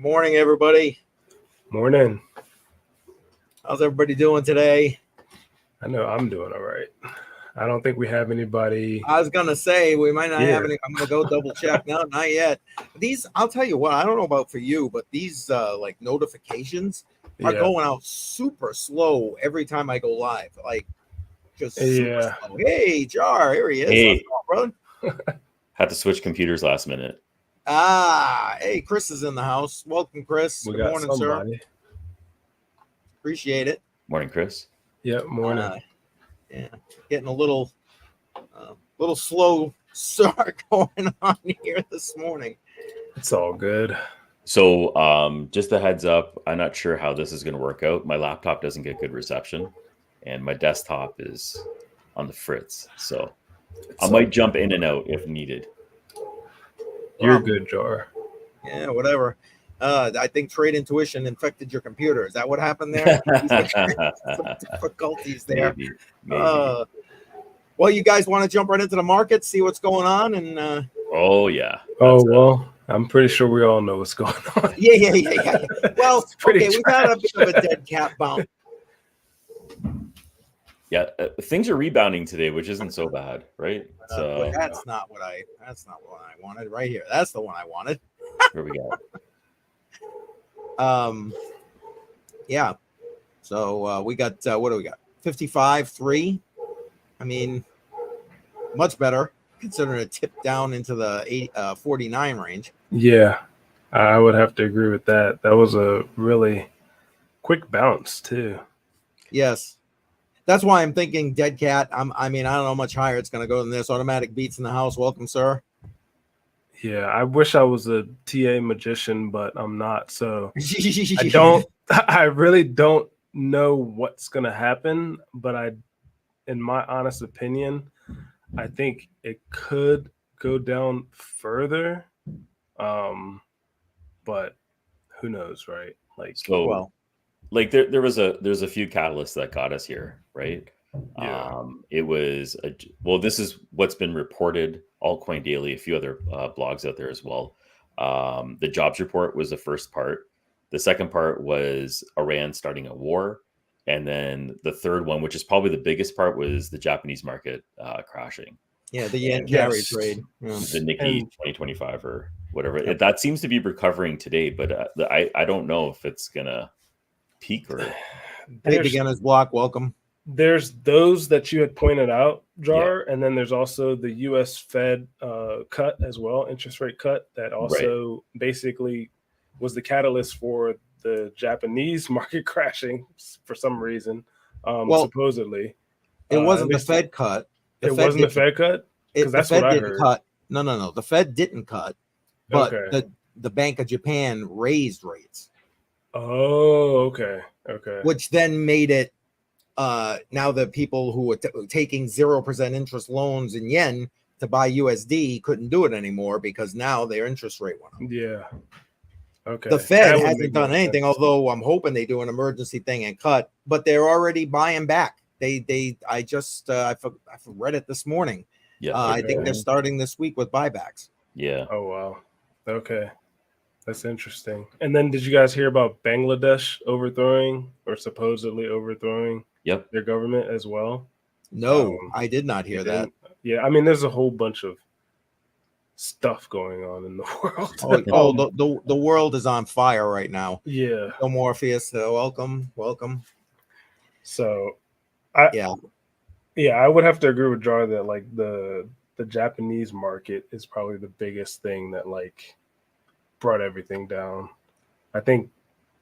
morning, everybody. Morning. How's everybody doing today? I know I'm doing all right. I don't think we have anybody. I was gonna say we might not have here. any. I'm gonna go double check. No, not yet. These, I'll tell you what. I don't know about for you, but these like notifications are going out super slow every time I go live. Like just super slow. Hey, Jar, here he is. Hey, brother. Had to switch computers last minute. Hey, Chris is in the house. Welcome, Chris. Good morning, sir. Appreciate it. Morning, Chris. Yeah, morning. Getting a little slow start going on here this morning. It's all good. So, just a heads up, I'm not sure how this is going to work out. My laptop doesn't get good reception, and my desktop is on the fritz. So, I might jump in and out if needed. You're good, Jar. Yeah, whatever. I think trade intuition infected your computer. Is that what happened there? Some difficulties there. Maybe. Well, you guys want to jump right into the market, see what's going on, and oh yeah. Well, I'm pretty sure we all know what's going on. Yeah. Well, okay, we've had a bit of a dead cat bounce. Yeah, things are rebounding today, which isn't so bad, right? But that's not what I wanted right here. That's the one I wanted. Here we go. Yeah. So we got what do we got? 55.3. I mean, much better considering a tip down into the 49 range. Yeah, I would have to agree with that. That was a really quick bounce too. Yes. That's why I'm thinking dead cat. I don't know much higher it's going to go than this. Automatic beats in the house. Welcome, sir. Yeah, I wish I was a TA magician, but I'm not. So I really don't know what's going to happen. But in my honest opinion, I think it could go down further. But who knows, right? There's a few catalysts that got us here, right? Yeah. It was this is what's been reported, Altcoin Daily, a few other blogs out there as well. The jobs report was the first part. The second part was Iran starting a war. And then the third one, which is probably the biggest part, was the Japanese market crashing. Yeah, the yen carry trade. Yeah. The Nikkei 2025 or whatever. That seems to be recovering today, but I don't know if it's going to peak or... Hey, beginner's block, welcome. There's those that you had pointed out, Jar, and then there's also the U.S. Fed cut as well, interest rate cut, that also basically was the catalyst for the Japanese market crashing for some reason, supposedly. It wasn't the Fed cut. It wasn't the Fed cut? Because that's what I heard. Cut. No. The Fed didn't cut, but the Bank of Japan raised rates. Oh, okay. Which then made it now the people who were taking 0% interest loans in yen to buy USD couldn't do it anymore because now their interest rate went up. Yeah. Okay. The Fed hasn't done anything, although I'm hoping they do an emergency thing and cut, but they're already buying back. I read it this morning. Yeah. I think they're starting this week with buybacks. Yeah. Oh, wow. Okay. That's interesting. And then did you guys hear about Bangladesh supposedly overthrowing their government as well? No, I did not hear that. Yeah, I mean, there's a whole bunch of stuff going on in the world. The world is on fire right now. Yeah. So Morpheus, welcome. So, I would have to agree with Jar that like the Japanese market is probably the biggest thing that like brought everything down. I think,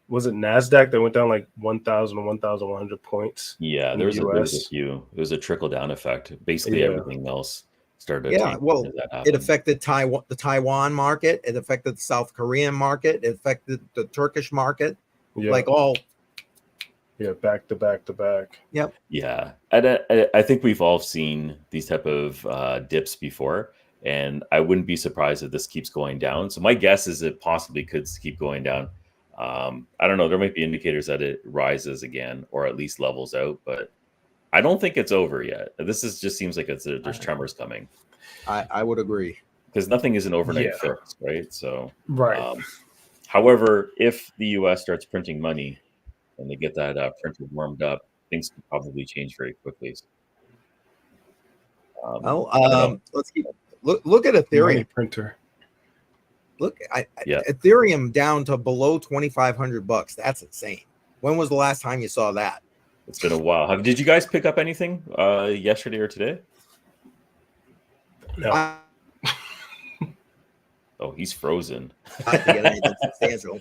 was it NASDAQ that went down like 1,000 or 1,100 points? Yeah, there was a few. It was a trickle down effect. Basically, everything else started. It affected the Taiwan market. It affected the South Korean market. It affected the Turkish market. Yeah. Like all. Yeah, back to back. Yep. Yeah, and I think we've all seen these type of dips before. And I wouldn't be surprised if this keeps going down. So my guess is it possibly could keep going down. I don't know. There might be indicators that it rises again or at least levels out, but I don't think it's over yet. Just seems like there's tremors coming. I would agree. Because nothing is an overnight fix, right? So However, if the U.S. starts printing money and they get that printer warmed up, things could probably change very quickly. Well, let's keep look at Ethereum. Money printer. Look, Ethereum down to below $2,500. That's insane. When was the last time you saw that? It's been a while. Did you guys pick up anything yesterday or today? No. Oh, he's frozen. Not to get anything substantial.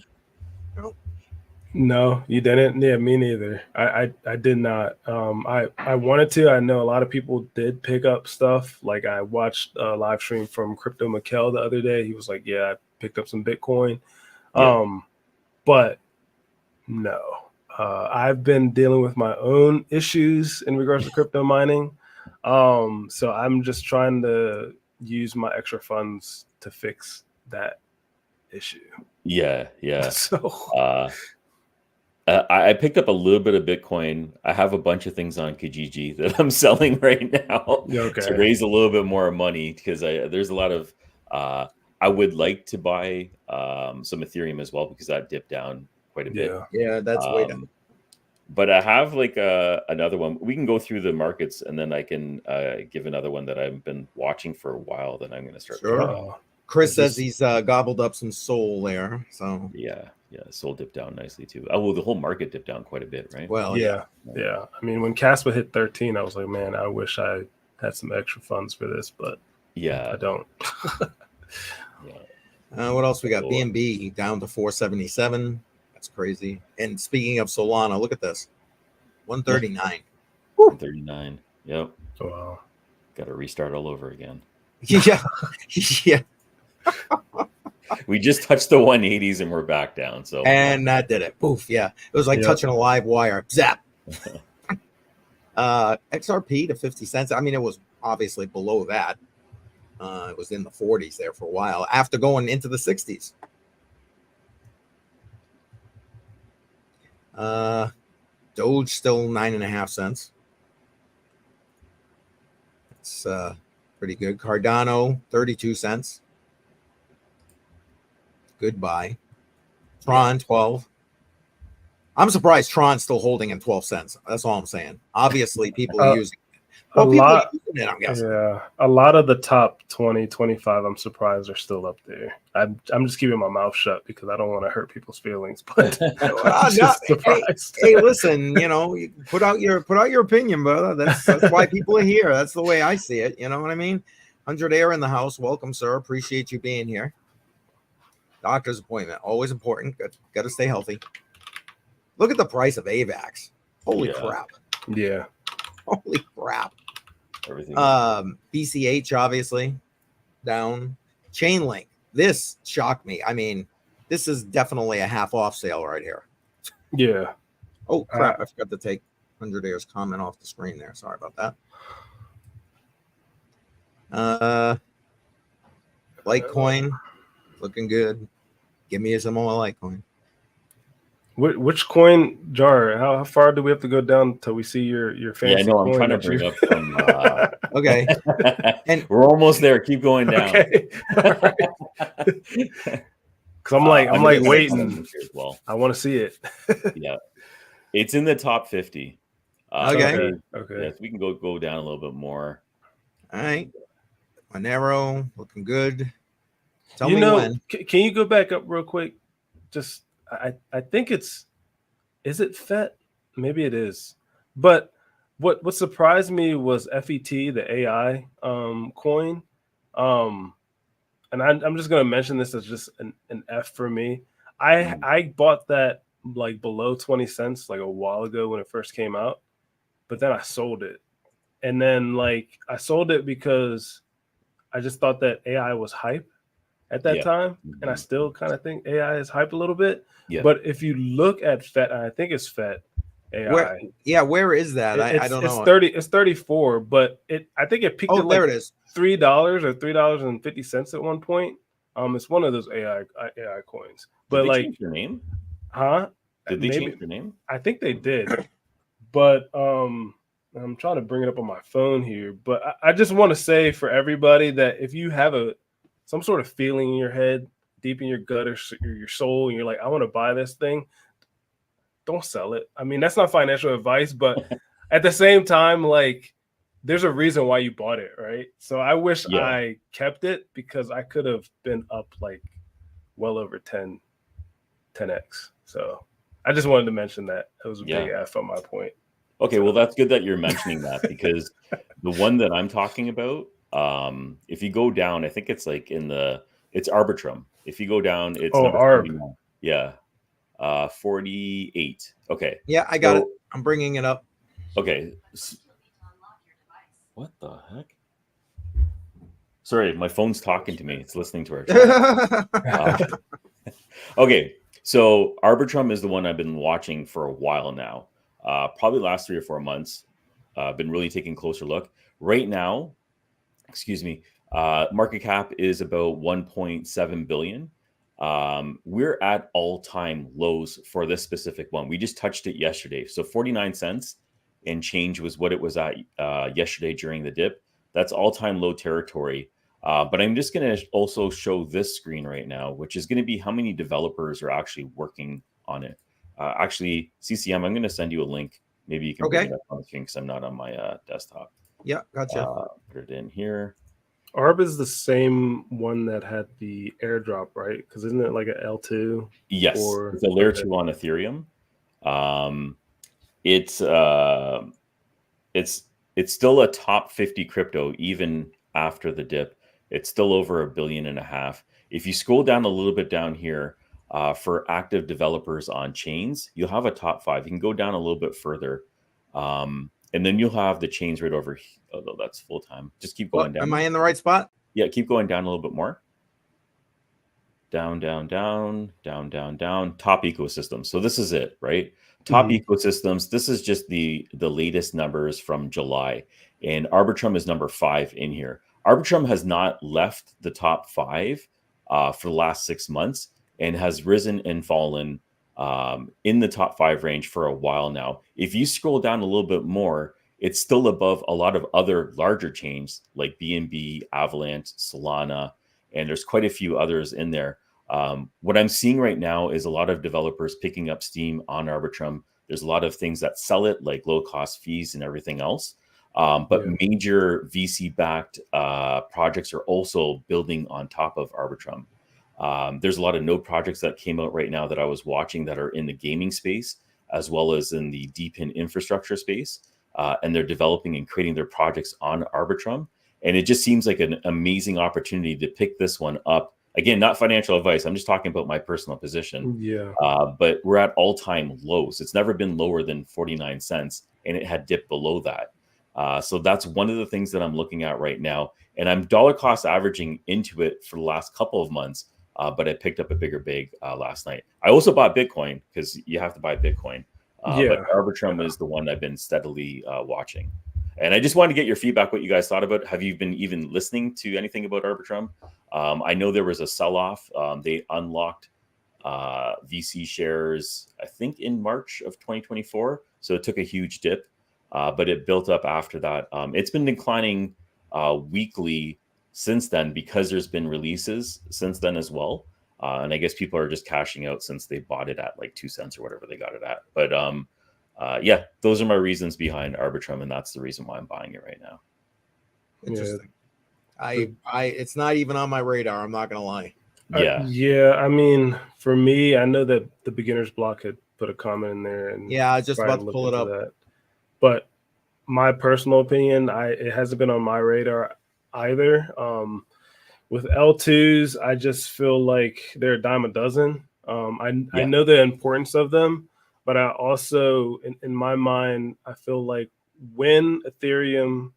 No, you didn't. Yeah, me neither. I did not. I wanted to. I know a lot of people did pick up stuff. Like I watched a live stream from Crypto Mikkel the other day. He was like, "Yeah, I picked up some Bitcoin." Yeah. But no, I've been dealing with my own issues in regards to crypto mining. So I'm just trying to use my extra funds to fix that issue. Yeah. So. I picked up a little bit of Bitcoin. I have a bunch of things on Kijiji that I'm selling right now to raise a little bit more money because there's a lot of I would like to buy some Ethereum as well because that dipped down quite a bit. Yeah, that's way down. But I have like another one. We can go through the markets and then I can give another one that I've been watching for a while. Then I'm going to start. Sure. Chris says he's gobbled up some Sol there. So yeah, Sol dipped down nicely too. Oh, well, the whole market dipped down quite a bit, right? Well, yeah. I mean, when Caspa hit 13, I was like, man, I wish I had some extra funds for this, but I don't. What else we got? BNB down to 477. That's crazy. And speaking of Solana, look at this, 139. 139. Yep. Wow. Got to restart all over again. Yeah. We just touched the 180s and we're back down. So that did it. Poof. Yeah. It was like touching a live wire. Zap. XRP to 50 cents. I mean, it was obviously below that. It was in the 40s there for a while after going into the 60s. Doge still 9.5 cents. It's pretty good. Cardano 32 cents. Goodbye. Tron 12. I'm surprised Tron's still holding in 12 cents. That's all I'm saying. Obviously, people are using it. Well, people are using it, I'm guessing. Yeah, a lot of the top 20, 25, I'm surprised are still up there. I'm just keeping my mouth shut because I don't want to hurt people's feelings. But I'm just surprised. Hey, listen, you put out your opinion, brother. That's why people are here. That's the way I see it. You know what I mean? 100 Air in the house. Welcome, sir. Appreciate you being here. Doctor's appointment, always important. Got to stay healthy. Look at the price of AVAX. Holy crap. Yeah. Holy crap. Everything. BCH obviously down. Chainlink. This shocked me. I mean, this is definitely a half off sale right here. Yeah. Oh crap! I forgot to take 100 Air's comment off the screen there. Sorry about that. Litecoin looking good. Give me some more Litecoin. Which coin, Jar? How far do we have to go down till we see your fancy? Yeah, no, I'm coin trying to bring up some. Okay, and we're almost there. Keep going down. Okay. Because I'm like waiting. Well, I want to see it. Yeah, it's in the top 50. Okay. Yes, we can go down a little bit more. All right. Monero looking good. Tell me when. Can you go back up real quick? Just I think is it FET? Maybe it is. But what surprised me was FET, the AI coin. And I'm just gonna mention this as just an F for me. I bought that like below 20 cents like a while ago when it first came out, but then I sold it. And then like I sold it because I just thought that AI was hype at that time. And I still kind of think AI is hype a little bit. Yeah. But if you look at FET, I think it's FET AI. Where is that? I don't know. It's 34, but I think it peaked at there it is. $3 or $3.50 at one point. It's one of those AI coins. But did they change their name? Huh? Did they change their name? I think they did. But I'm trying to bring it up on my phone here. But I just want to say for everybody that if you have some sort of feeling in your head deep in your gut or your soul, and you're like, I want to buy this thing, don't sell it. I mean, that's not financial advice, but at the same time, like, there's a reason why you bought it, right? So I wish I kept it because I could have been up like well over 10x. So I just wanted to mention that. It was a big F on my point. Okay, well, that's good that you're mentioning that, because the one that I'm talking about, if you go down, I think it's like it's Arbitrum. If you go down, it's number Arb. 79. Yeah. 48. Okay. Yeah, I got it. I'm bringing it up. Okay. What the heck? Sorry, my phone's talking to me. It's listening to our chat. Okay, so Arbitrum is the one I've been watching for a while now. Probably last 3 or 4 months. Been really taking a closer look. Right now, market cap is about 1.7 billion. We're at all-time lows for this specific one. We just touched it yesterday. So 49 cents and change was what it was at yesterday during the dip. That's all-time low territory. But I'm just going to also show this screen right now, which is going to be how many developers are actually working on it. Actually, CCM, I'm going to send you a link. Maybe you can bring it up on the screen because I'm not on my desktop. Yeah, gotcha. Put it in here. Arb is the same one that had the airdrop, right? Because isn't it like an L2? Yes, it's a layer 2 on Ethereum. It's still a top 50 crypto even after the dip. It's still over $1.5 billion. If you scroll down a little bit down here for active developers on chains, you'll have a top 5. You can go down a little bit further. And then you'll have the chains right over here. Although that's full time. Just keep going down. Am I in the right spot? Yeah, keep going down a little bit more. Down, down, down, down, down, down. Top ecosystems. So this is it, right? Top ecosystems. This is just the latest numbers from July. And Arbitrum is number 5 in here. Arbitrum has not left the top 5 for the last 6 months and has risen and fallen in the top 5 range for a while now. If you scroll down a little bit more, it's still above a lot of other larger chains like BNB, Avalanche, Solana, and there's quite a few others in there. What I'm seeing right now is a lot of developers picking up steam on Arbitrum. There's a lot of things that sell it, like low cost fees and everything else. But major VC-backed projects are also building on top of Arbitrum. There's a lot of node projects that came out right now that I was watching that are in the gaming space, as well as in the deep in infrastructure space. And they're developing and creating their projects on Arbitrum. And it just seems like an amazing opportunity to pick this one up. Again, not financial advice. I'm just talking about my personal position. Yeah. But we're at all-time lows. It's never been lower than 49 cents, and it had dipped below that. So that's one of the things that I'm looking at right now. And I'm dollar cost averaging into it for the last couple of months, but I picked up a bigger bag last night. I also bought Bitcoin because you have to buy Bitcoin. But Arbitrum is the one I've been steadily watching. And I just wanted to get your feedback, what you guys thought about it. Have you been even listening to anything about Arbitrum? I know there was a sell-off. They unlocked VC shares, I think, in March of 2024. So it took a huge dip, but it built up after that. It's been declining weekly since then because there's been releases since then as well. And I guess people are just cashing out since they bought it at like 2 cents or whatever they got it at. But yeah, those are my reasons behind Arbitrum, and that's the reason why I'm buying it right now. Interesting. It's not even on my radar. I'm not gonna lie. Yeah. I mean, for me, I know that the beginner's block had put a comment in there, and I was just about to pull it up. That. But my personal opinion, it hasn't been on my radar either. With L2s, I just feel like they're a dime a dozen. I know the importance of them, but I also, in my mind, I feel like when Ethereum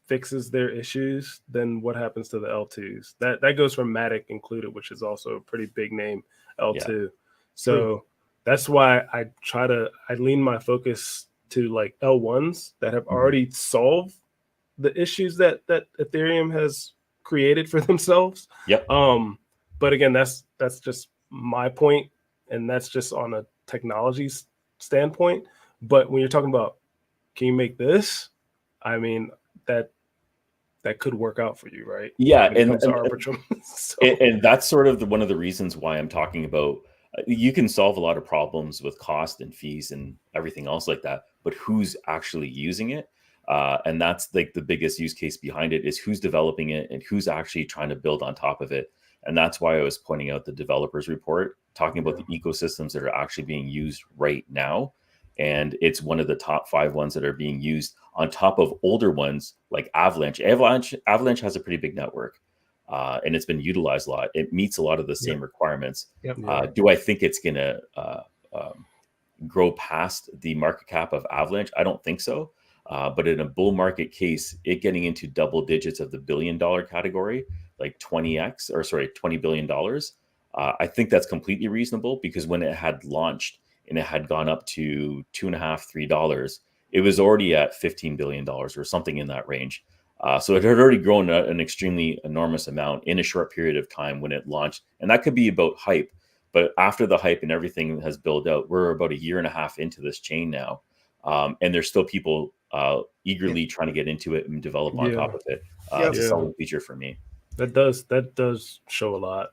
fixes their issues, then what happens to the L2s? That goes for Matic included, which is also a pretty big name L2. So that's why I lean my focus to like L1s that have already solved the issues that Ethereum has created for themselves. But again, that's just my point, and that's just on a technology standpoint. But when you're talking about, can you make this? I mean, that that could work out for you, right? Yeah, When it comes to Arbitrum. So. And that's sort of one of the reasons why I'm talking about you can solve a lot of problems with cost and fees and everything else like that, but who's actually using it? And that's like the biggest use case behind it is who's developing it and who's actually trying to build on top of it. And that's why I was pointing out the developers report, talking about the ecosystems that are actually being used right now. And it's one of the top 5 ones that are being used on top of older ones like Avalanche. Avalanche has a pretty big network. And it's been utilized a lot. It meets a lot of the same requirements. Yep. Do I think it's going to grow past the market cap of Avalanche? I don't think so. But in a bull market case, it getting into double digits of the $1 billion category, like $20 billion. I think that's completely reasonable because when it had launched and it had gone up to $2.5, $3, it was already at $15 billion or something in that range. So it had already grown an extremely enormous amount in a short period of time when it launched. And that could be about hype. But after the hype and everything has built out, we're about 1.5 years into this chain now. And there's still people eagerly trying to get into it and develop on top of it. It's a selling feature for me. That does show a lot.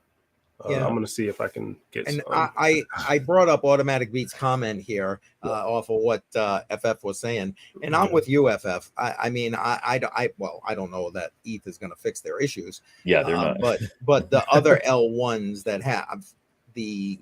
I'm going to see if I can get and some. I brought up Automatic Beats comment here off of what FF was saying, and I'm with you, FF. I mean, I don't know that ETH is going to fix their issues. Yeah, they're not. But the other L1s that have the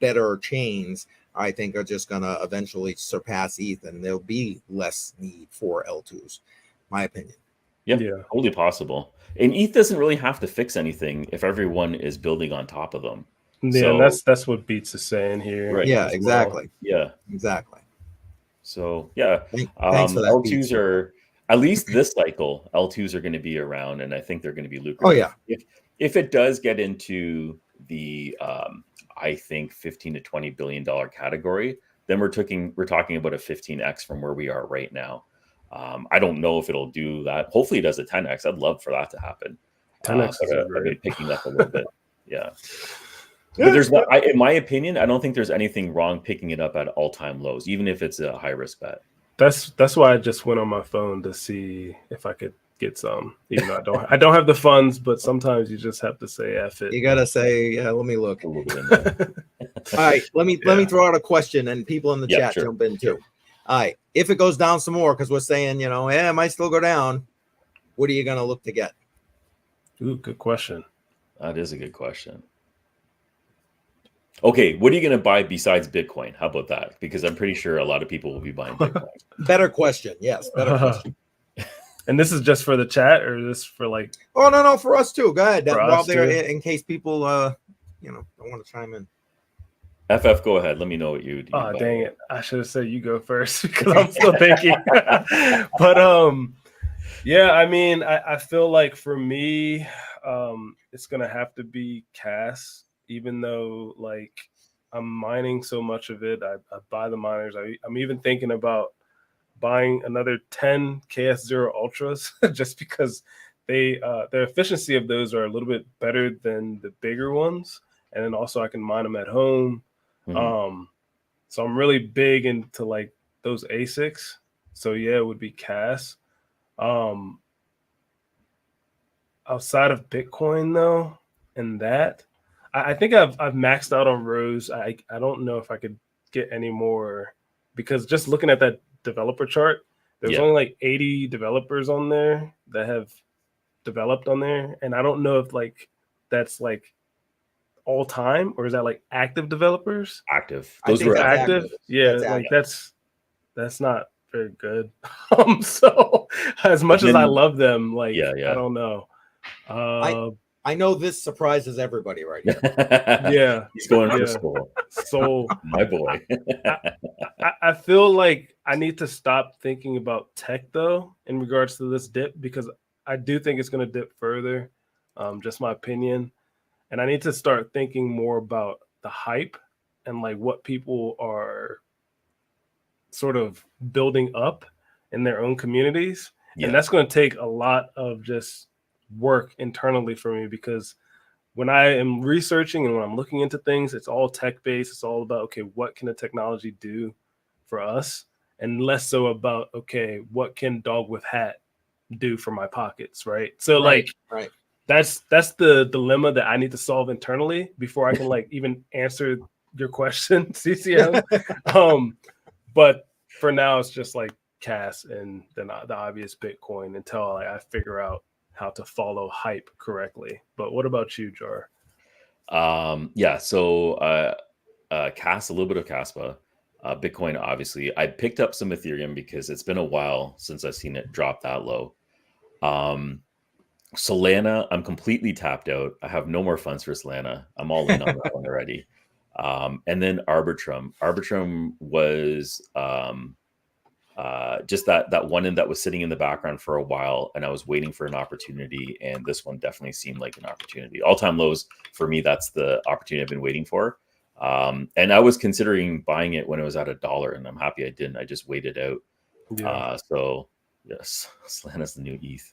better chains, I think, are just going to eventually surpass ETH, and there'll be less need for L2s. My opinion. Yeah, totally possible. And ETH doesn't really have to fix anything if everyone is building on top of them. Yeah, and that's what Beats is saying here. Right. Yeah, exactly. Well. Yeah, exactly. So yeah, thanks for that, L2s Beats. are at least this cycle. L2s are going to be around, and I think they're going to be lucrative. Oh yeah. If it does get into the I think $15 to $20 billion category, then we're talking about a 15x from where we are right now. I don't know if it'll do that. Hopefully it does a 10x. I'd love for that to happen. 10x I've been picking up a little bit. Yeah. But there's not, in my opinion, I don't think there's anything wrong picking it up at all-time lows, even if it's a high risk bet. That's why I just went on my phone to see if I could get some. Even though I don't have the funds, but sometimes you just have to say F it. You gotta say, yeah, let me look. A little bit in there. All right, let me throw out a question and people in the chat jump in too. All right, if it goes down some more, because we're saying, it might still go down, what are you gonna look to get? Ooh, good question. That is a good question. Okay, what are you going to buy besides Bitcoin? How about that? Because I'm pretty sure a lot of people will be buying Bitcoin. Better question. Yes, better question. And this is just for the chat, or this for like? Oh no, for us too. Go ahead. While there, in case people, don't want to chime in. FF, go ahead. Let me know what you. Oh dang it! I should have said you go first because I'm still thinking. But yeah, I mean, I feel like for me, it's gonna have to be CAS. Even though like I'm mining so much of it, I buy the miners. I'm even thinking about buying another 10 KS0 Ultras just because their efficiency of those are a little bit better than the bigger ones. And then also I can mine them at home. Mm-hmm. So I'm really big into like those ASICs. So yeah, it would be CAS. Outside of Bitcoin though, and that, I think I've maxed out on Rose. I don't know if I could get any more because just looking at that developer chart, there's only like 80 developers on there that have developed on there, and I don't know if like that's like all time or is that like active developers? Active. Those were active. Yeah, that's like active. That's not very good. So as much as I love them, like I don't know. I know this surprises everybody right here. Yeah. He's going for school. So my boy. I feel like I need to stop thinking about tech though in regards to this dip because I do think it's going to dip further. Just my opinion. And I need to start thinking more about the hype and like what people are sort of building up in their own communities. Yeah. And that's going to take a lot of just work internally for me because when I am researching and when I'm looking into things, it's all tech-based. It's all about, okay, what can the technology do for us? And less so about, okay, what can Dog with Hat do for my pockets, right? So Right. that's the dilemma that I need to solve internally before I can like even answer your question, CCM. But for now, it's just like CAS and then the obvious Bitcoin until I figure out how to follow hype correctly. But what about you, Jar? So CAS, a little bit of Caspa, Bitcoin. Obviously, I picked up some Ethereum because it's been a while since I've seen it drop that low. Solana, I'm completely tapped out. I have no more funds for Solana. I'm all in on that one already. And then Arbitrum. Arbitrum was just that one that was sitting in the background for a while, and I was waiting for an opportunity, and this one definitely seemed like an opportunity. All-time lows for me, that's the opportunity I've been waiting for. And I was considering buying it when it was at $1, and I'm happy I didn't. I just waited out. Yeah. So yes, Solana's the new ETH.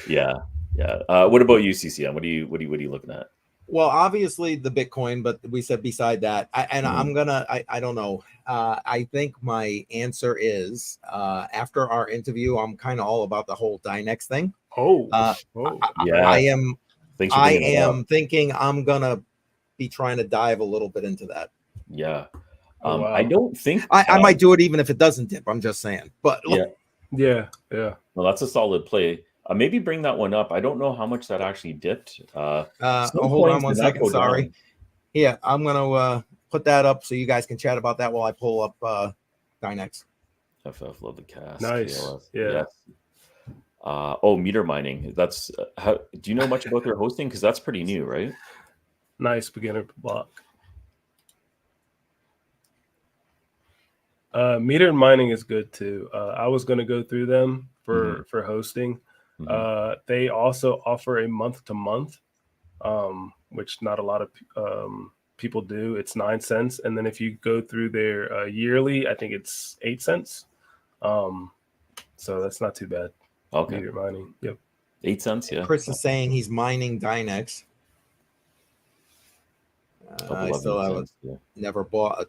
Yeah. What about you, CCM? What are you looking at? Well, obviously the Bitcoin, but we said beside that, I don't know. I think my answer is after our interview, I'm kind of all about the whole Dynex thing. Yeah. I am thinking I'm gonna be trying to dive a little bit into that. Yeah. Wow. I don't think I might do it even if it doesn't dip. I'm just saying. But yeah. Well, that's a solid play. Maybe bring that one up. I don't know how much that actually dipped. hold on one second. Sorry. Down. Yeah, I'm gonna put that up so you guys can chat about that while I pull up Dynex. FF love the cast. Nice. KLS. Yeah. Yes. Meter mining. That's how. Do you know much about their hosting? Because that's pretty new, right? Nice beginner block. Meter mining is good too. I was going to go through them for hosting. They also offer a month-to-month, which not a lot of people do. It's 9 cents, and then if you go through their yearly, I think it's 8 cents. So that's not too bad. Okay. Meter mining. Yep. 8 cents. Yeah. Chris is saying he's mining Dynex. I still haven't never bought a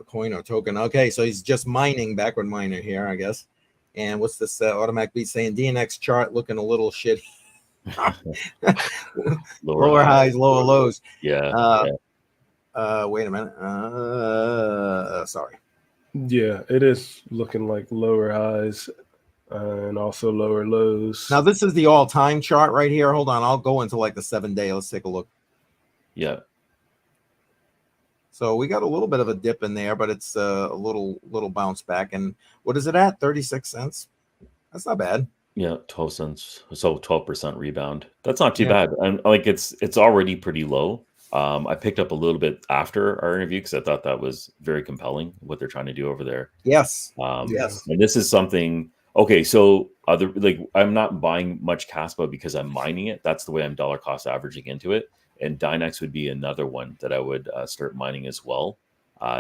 coin or token. Okay, so he's just mining, backward miner here, I guess. And what's this automatic beat saying? DNX chart looking a little shitty. lower highs, lower lows. Yeah. Wait a minute. Sorry. Yeah, it is looking like lower highs and also lower lows. Now this is the all-time chart right here. Hold on, I'll go into like the 7-day. Let's take a look. Yeah. So we got a little bit of a dip in there, but it's a little bounce back. And what is it at? 36 cents. That's not bad. Yeah, 12 cents. So 12% rebound. That's not too bad. And like it's already pretty low. I picked up a little bit after our interview because I thought that was very compelling what they're trying to do over there. Yes. Yes. And this is something. Okay, so I'm not buying much Caspa because I'm mining it. That's the way I'm dollar cost averaging into it. And Dynex would be another one that I would start mining as well,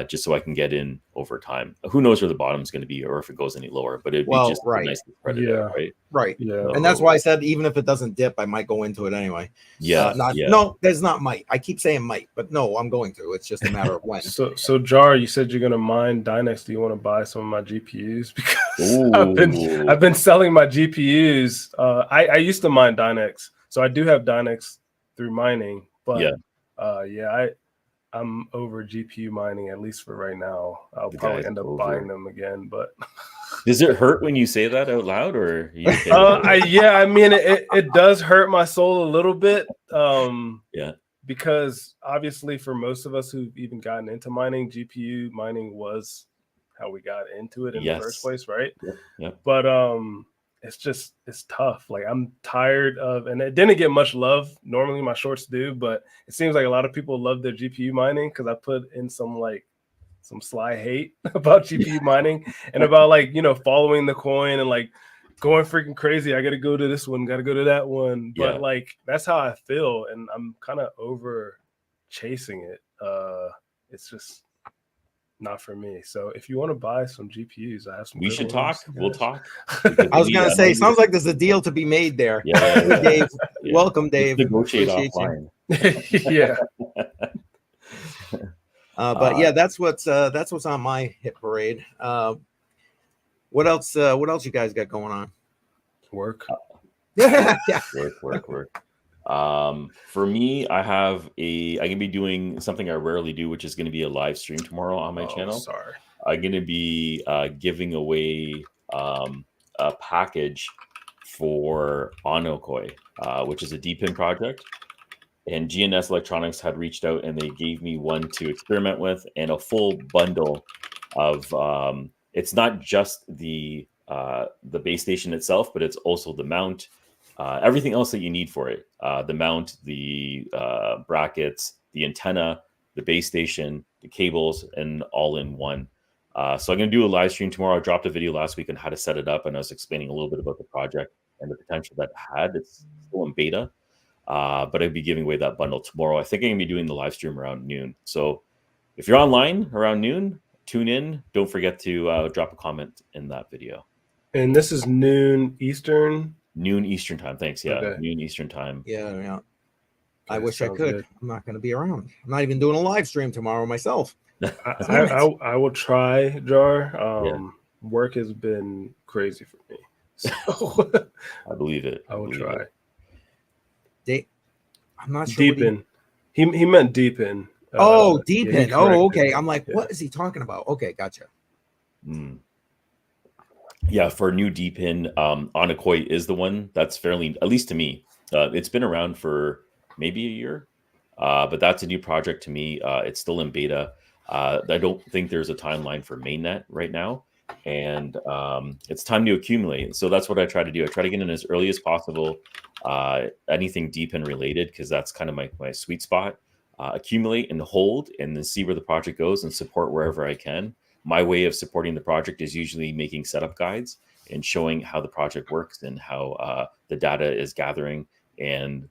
just so I can get in over time. Who knows where the bottom is going to be or if it goes any lower, but it'd be just nice to spread it out, right? Right. Yeah. And that's why I said even if it doesn't dip, I might go into it anyway. Yeah. No, there's not might. I keep saying might, but no, I'm going to. It's just a matter of when. So Jar, you said you're going to mine Dynex. Do you want to buy some of my GPUs? Because I've been selling my GPUs. I used to mine Dynex, so I do have Dynex through mining, but I'm over GPU mining, at least for right now. I'll probably end up buying them again, but does it hurt when you say that out loud, or I mean it does hurt my soul a little bit. Because obviously for most of us who've even gotten into mining, GPU mining was how we got into it in the first place, right? Yeah. But it's tough. Like I'm tired of, and it didn't get much love. Normally my shorts do, but it seems like a lot of people love their GPU mining because I put in some sly hate about GPU mining and about following the coin and like going freaking crazy. I got to go to this one, got to go to that one. But that's how I feel. And I'm kind of over chasing it. It's just not for me. So if you want to buy some GPUs, I have some. We should talk. We'll talk. I was going to say, sounds like there's a deal to be made there. Yeah. Dave. Yeah. Welcome, Dave. Let's negotiate offline. Yeah. But yeah, that's what's on my hit parade. What else? What else you guys got going on? Work. Yeah. Work. For me, I'm gonna be doing something I rarely do, which is gonna be a live stream tomorrow on my channel. Sorry. I'm gonna be giving away a package for Onokoi, which is a DPIN project. And GNS Electronics had reached out and they gave me one to experiment with and a full bundle of. It's not just the base station itself, but it's also the mount, everything else that you need for it. The mount, the brackets, the antenna, the base station, the cables, and all in one. So I'm going to do a live stream tomorrow. I dropped a video last week on how to set it up, and I was explaining a little bit about the project and the potential that it had. It's still in beta, but I'd be giving away that bundle tomorrow. I think I'm going to be doing the live stream around noon. So if you're online around noon, tune in. Don't forget to drop a comment in that video. And this is noon Eastern. Noon Eastern time. Thanks. Yeah, Okay. Noon Eastern time. Yeah. I Okay, wish I sounds could. good. I'm not going to be around. I'm not even doing a live stream tomorrow myself. I will try, Jar. Yeah. Work has been crazy for me, so I believe it. I will try. I'm not sure. Deep in. He meant deep in. Deep in. Okay. I'm like, what is he talking about? Okay, gotcha. Yeah, for new deep in, Onokoi is the one that's fairly, at least to me, it's been around for maybe a year, but that's a new project to me. It's still in beta. I don't think there's a timeline for mainnet right now, and it's time to accumulate. So that's what I try to do. I try to get in as early as possible, anything deep in related, because that's kind of my sweet spot. Accumulate and hold, and then see where the project goes and support wherever I can. My way of supporting the project is usually making setup guides and showing how the project works and how the data is gathering and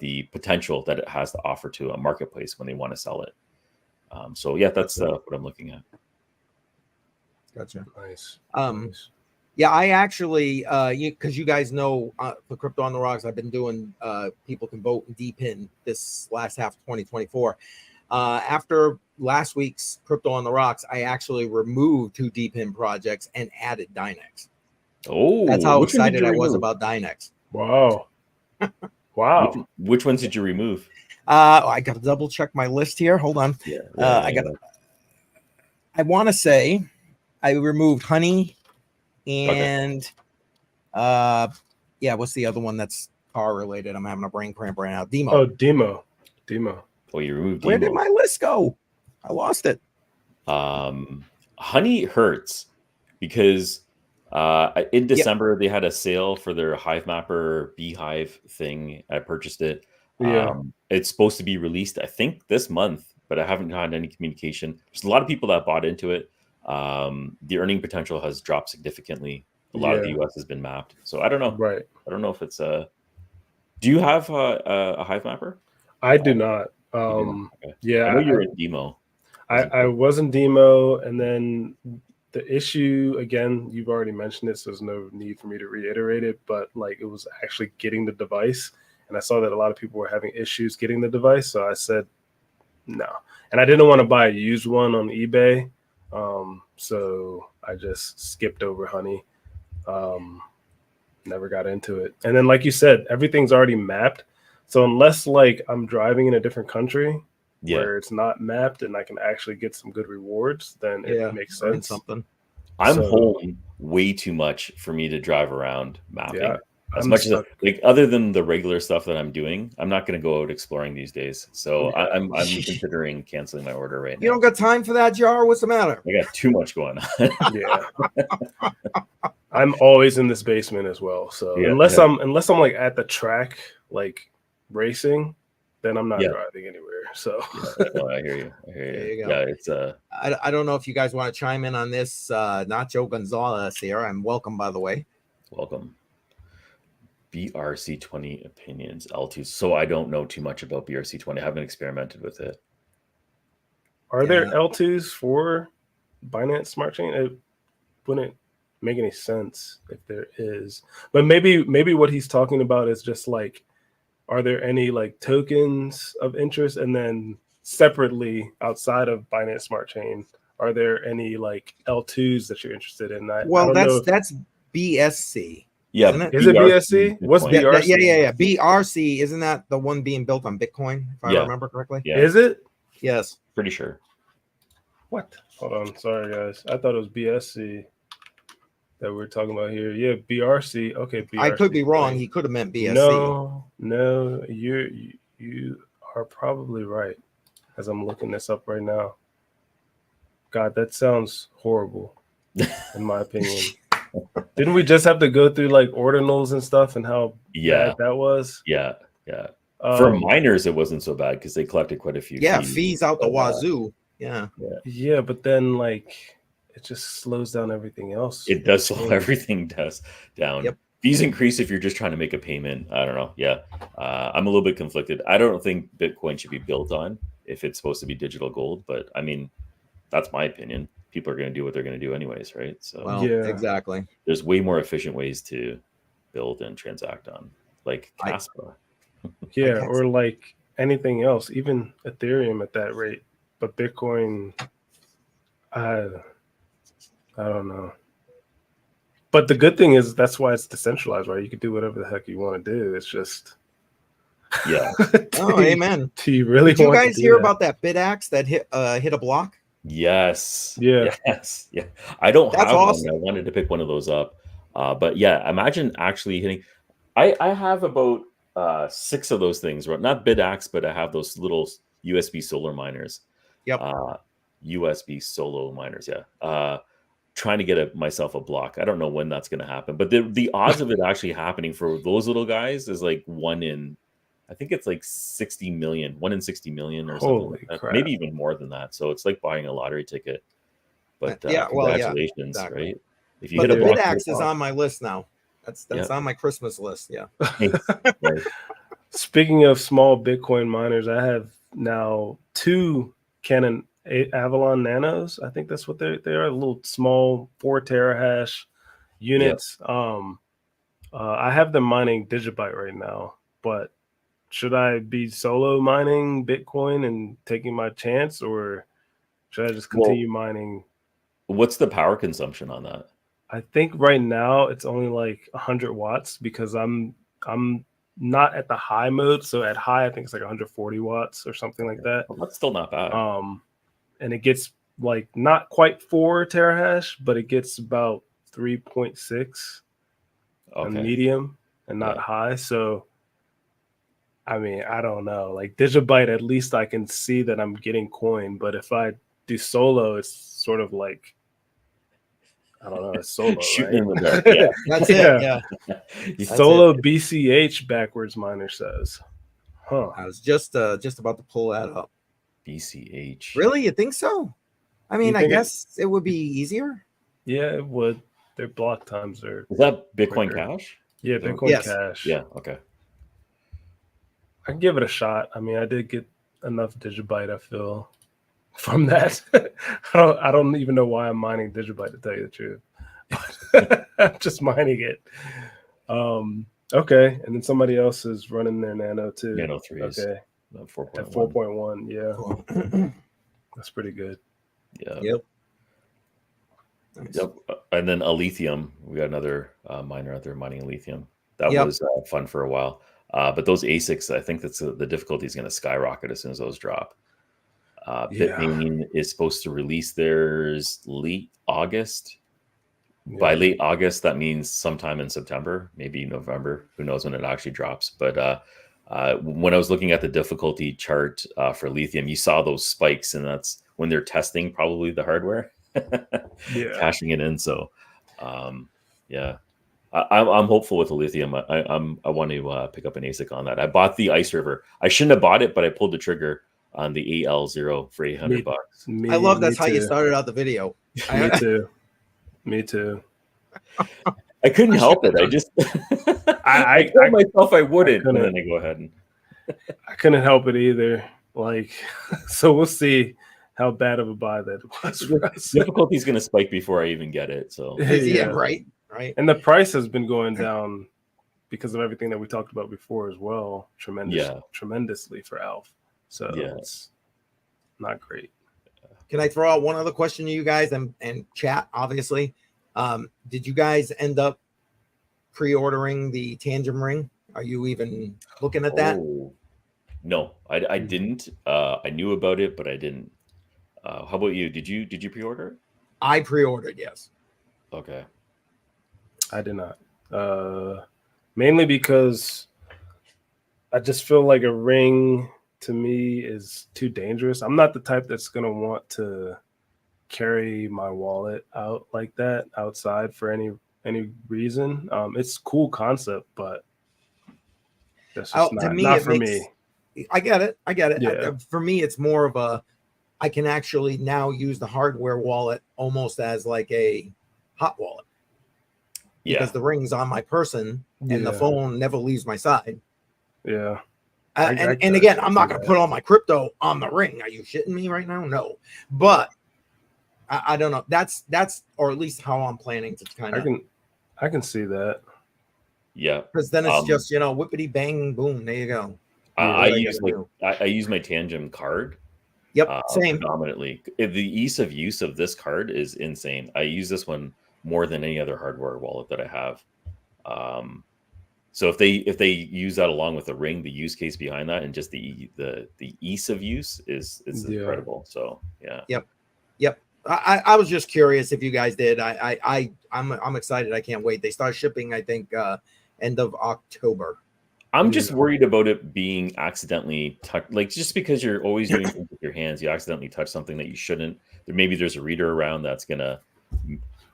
the potential that it has to offer to a marketplace when they want to sell it. So yeah, that's what I'm looking at. Gotcha. Nice. Yeah, I actually, because you guys know for Crypto on the Rocks, I've been doing people can vote in DPIN this last half of 2024. After last week's Crypto on the Rocks, I actually removed 2 DPIN projects and added Dynex. Oh, that's how excited I was about Dynex. Wow. Wow. Which ones did you remove? I got to double check my list here. Hold on. I want to say I removed Honey and what's the other one that's car related? I'm having a brain cramp right now. Demo. Oh, Demo. Oh, you removed Demo. Where did my list go? I lost it. Honey hurts because in December they had a sale for their Hive Mapper Beehive thing. I purchased it. Yeah. It's supposed to be released, I think, this month, but I haven't had any communication. There's a lot of people that bought into it. The earning potential has dropped significantly. A lot of the US has been mapped. So I don't know. Right. I don't know if it's do you have a Hive Mapper? I do not. Okay. Yeah. I know you're in Demo. I was in Demo, and then the issue, again, you've already mentioned it, so there's no need for me to reiterate it, but like it was actually getting the device. And I saw that a lot of people were having issues getting the device. So I said, no. And I didn't want to buy a used one on eBay. So I just skipped over Honey. Never got into it. And then, like you said, everything's already mapped. So unless like I'm driving in a different country where it's not mapped and I can actually get some good rewards, then it makes sense. I'm home way too much for me to drive around mapping. Yeah. As much as like other than the regular stuff that I'm doing, I'm not going to go out exploring these days. So I'm considering canceling my order right now. You don't got time for that, Jar? What's the matter? I got too much going on. Yeah. I'm always in this basement as well. So unless I'm like at the track, like racing, then I'm not driving anywhere. So I hear you. There you go. Yeah, it's I don't know if you guys want to chime in on this. Nacho Gonzalez here. I'm welcome, by the way. Welcome. BRC20 opinions, L2. So I don't know too much about BRC20. I haven't experimented with it. Are there L2s for Binance Smart Chain? It wouldn't make any sense if there is. But maybe what he's talking about is just like, are there any like tokens of interest? And then separately outside of Binance Smart Chain, are there any like L2s that you're interested in? I Well, don't know if, that's BSC. Yeah, Isn't it? is it BSC? What's Bitcoin. BRC? Yeah. BRC, isn't that the one being built on Bitcoin, if I remember correctly? Yeah, Is it? Yes. pretty sure. What? Hold on. Sorry, guys. I thought it was BSC that we're talking about here. Yeah, BRC. Okay, BRC. I could be wrong. He could have meant BSC. No, you are probably right. As I'm looking this up right now. God, that sounds horrible, in my opinion. Didn't we just have to go through like ordinals and stuff and how bad that was? Yeah. For miners, it wasn't so bad because they collected quite a few. Fees out the wazoo. Yeah, but then like it just slows down everything else. It does slow everything down. Yep. Fees increase if you're just trying to make a payment. I don't know. Yeah, I'm a little bit conflicted. I don't think Bitcoin should be built on if it's supposed to be digital gold, but I mean, that's my opinion. People are going to do what they're going to do anyways, right? So exactly. There's way more efficient ways to build and transact on, like Caspa. Yeah, or like anything else, even Ethereum at that rate. But Bitcoin, I don't know. But the good thing is that's why it's decentralized, right? You can do whatever the heck you want to do. It's just amen. Do you really Did you want guys to hear that? about that BitAxe that hit a block? Yes. Yeah. Yes. Yeah. I don't That's have awesome. one. I wanted to pick one of those up. But yeah, imagine actually hitting. I have about 6 of those things, right? Not BitAxe, but I have those little USB solar miners. Yep. USB solo miners. Yeah. Trying to get myself a block. I don't know when that's going to happen, but the odds of it actually happening for those little guys is like 1 in, I think it's like 60 million, 1 in 60 million or something like that. Crap. Maybe even more than that. So it's like buying a lottery ticket. But congratulations, exactly. right? If you But hit the a block, BitAxe is on my list now. That's on my Christmas list. Yeah. Right. Speaking of small Bitcoin miners, I have now 2 Canon Avalon Nanos. I think that's what they are, little small 4 terahash units. I have them mining Digibyte right now, but should I be solo mining Bitcoin and taking my chance, or should I just continue mining? What's the power consumption on that? I think right now it's only like 100 watts because I'm not at the high mode. So at high, I think it's like 140 watts or something like that. Well, that's still not bad. And it gets like not quite 4 terahash, but it gets about 3.6 on medium and not high. So, I mean, I don't know. Like Digibyte, at least I can see that I'm getting coin. But if I do solo, it's sort of like, I don't know, it's solo, shooting right? in the dark. Yeah, that's it. Yeah, solo BCH backwards miner says. Huh. I was just about to pull that up. BCH. Really? You think so? I mean, I guess it would be easier. Yeah, it would. Their block times are. Is that Bitcoin quicker. Cash? Yeah, Bitcoin Cash. Yeah. Okay. I can give it a shot. I mean, I did get enough Digibyte, I feel, from that. I don't even know why I'm mining Digibyte, to tell you the truth. But I'm just mining it. Okay, and then somebody else is running their Nano too. Nano 3s. Okay. 4.1. At 4.1, yeah. Cool. That's pretty good. Yeah. Yep. Nice. Yep. And then Lithium. We got another miner out there mining lithium. That was fun for a while. But those ASICs, I think that's the difficulty is going to skyrocket as soon as those drop. Bitmain is supposed to release theirs late August. Yeah. By late August, that means sometime in September, maybe November. Who knows when it actually drops? But when I was looking at the difficulty chart for lithium, you saw those spikes, and that's when they're testing probably the hardware, cashing it in. So, I'm hopeful with the lithium. I want to pick up an ASIC on that. I bought the Ice River. I shouldn't have bought it, but I pulled the trigger on the AL0 for $800. I love that's how you started out the video. Me too. I couldn't help it. I just I told myself I wouldn't, and then I go ahead and I couldn't help it either. Like, so we'll see how bad of a buy that was. Difficulty is going to spike before I even get it. So right. And the price has been going down because of everything that we talked about before as well. Tremendously for Alf. So it's not great. Can I throw out one other question to you guys and chat? Obviously, did you guys end up pre-ordering the Tangent ring? Are you even looking at that? Oh, no, I didn't. I knew about it, but I didn't. How about you? Did you pre-order? I pre-ordered, yes. Okay. I did not. Mainly because I just feel like a ring to me is too dangerous. I'm not the type that's gonna want to carry my wallet out like that outside for any reason. It's a cool concept, but that's just To me, not it for makes, me. I get it. Yeah. For me, it's more of a, I can actually now use the hardware wallet almost as like a hot wallet. Because the ring's on my person and the phone never leaves my side. Yeah. And again, I'm not going to put all my crypto on the ring. Are you shitting me right now? No. But I don't know. That's or at least how I'm planning to kind of. I can see that. Yeah. Because then it's just, whippity bang boom. There you go. I use my Tangent card. Yep. Same. Predominantly. The ease of use of this card is insane. I use this one more than any other hardware wallet that I have. So if they use that along with the ring, the use case behind that, and just the ease of use is incredible. So yeah. Yep. I was just curious if you guys did. I'm excited. I can't wait. They start shipping, I think, end of October. I'm just worried about it being accidentally touched. Like, just because you're always doing things with your hands, you accidentally touch something that you shouldn't. Maybe there's a reader around that's gonna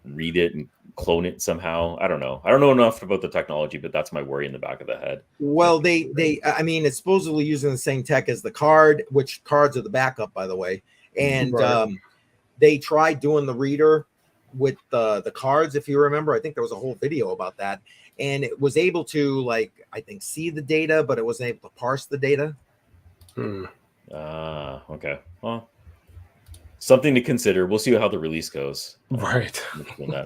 read it and clone it somehow. I don't know. I don't know enough about the technology, but that's my worry in the back of the head. Well, I mean, it's supposedly using the same tech as the card, which cards are the backup, by the way. And they tried doing the reader with the cards, if you remember. I think there was a whole video about that. And it was able to, like, I think, see the data, but it wasn't able to parse the data. Okay. Well, something to consider. We'll see how the release goes. Right.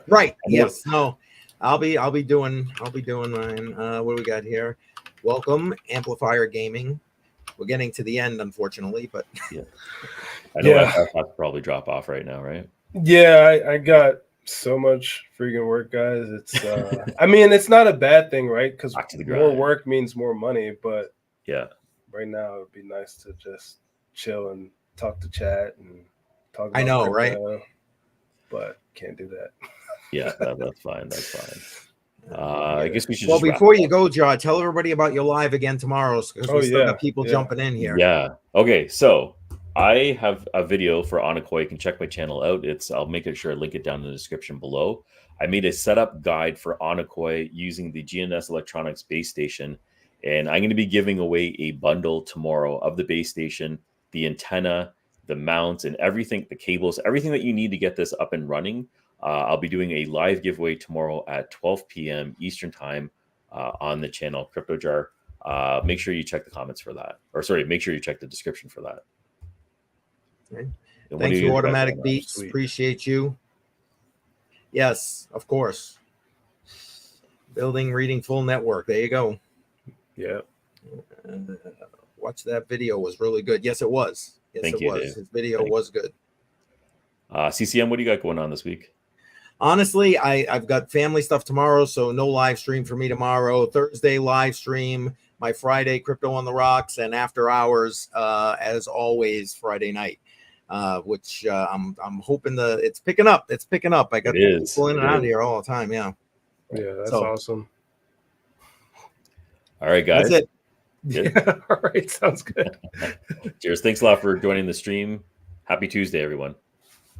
Right. Yes. No. I'll be doing mine. What do we got here? Welcome, Amplifier Gaming. We're getting to the end, unfortunately, but yeah. I know I have to probably drop off right now, right? Yeah, I got so much freaking work, guys. It's I mean, it's not a bad thing, right? Because more work means more money, but yeah, right now it would be nice to just chill and talk to chat and talk about I know, crypto, right? But can't do that. Yeah, that's fine. That's fine. I guess we should. Well, before you go, John, tell everybody about your live again tomorrow, because we still got people jumping in here. Yeah. Okay. So I have a video for Onakoi. You can check my channel out. I'll make sure I link it down in the description below. I made a setup guide for Onakoi using the GNS Electronics base station, and I'm going to be giving away a bundle tomorrow of the base station, the antenna, the mounts, and everything, the cables, everything that you need to get this up and running. I'll be doing a live giveaway tomorrow at 12 p.m. Eastern time on the channel Crypto Jar. Make sure you check the comments for that, make sure you check the description for that. Okay. Thank you, Automatic Beats. Sweet. Appreciate you. Yes, of course. Building Reading Full Network. There you go. Yeah. Watch that video. Was really good. Yes, it was. Yes, Thank it you, was. Dave. His video was good. CCM, what do you got going on this week? Honestly, I've got family stuff tomorrow, so no live stream for me tomorrow. Thursday live stream. My Friday Crypto on the Rocks, and after hours, as always, Friday night. Which I'm hoping it's picking up. It's picking up. I got people in and out of here all the time. Yeah. Yeah, that's awesome. All right, guys. That's it. Yeah. All right. Sounds good. Cheers. Thanks a lot for joining the stream. Happy Tuesday, everyone.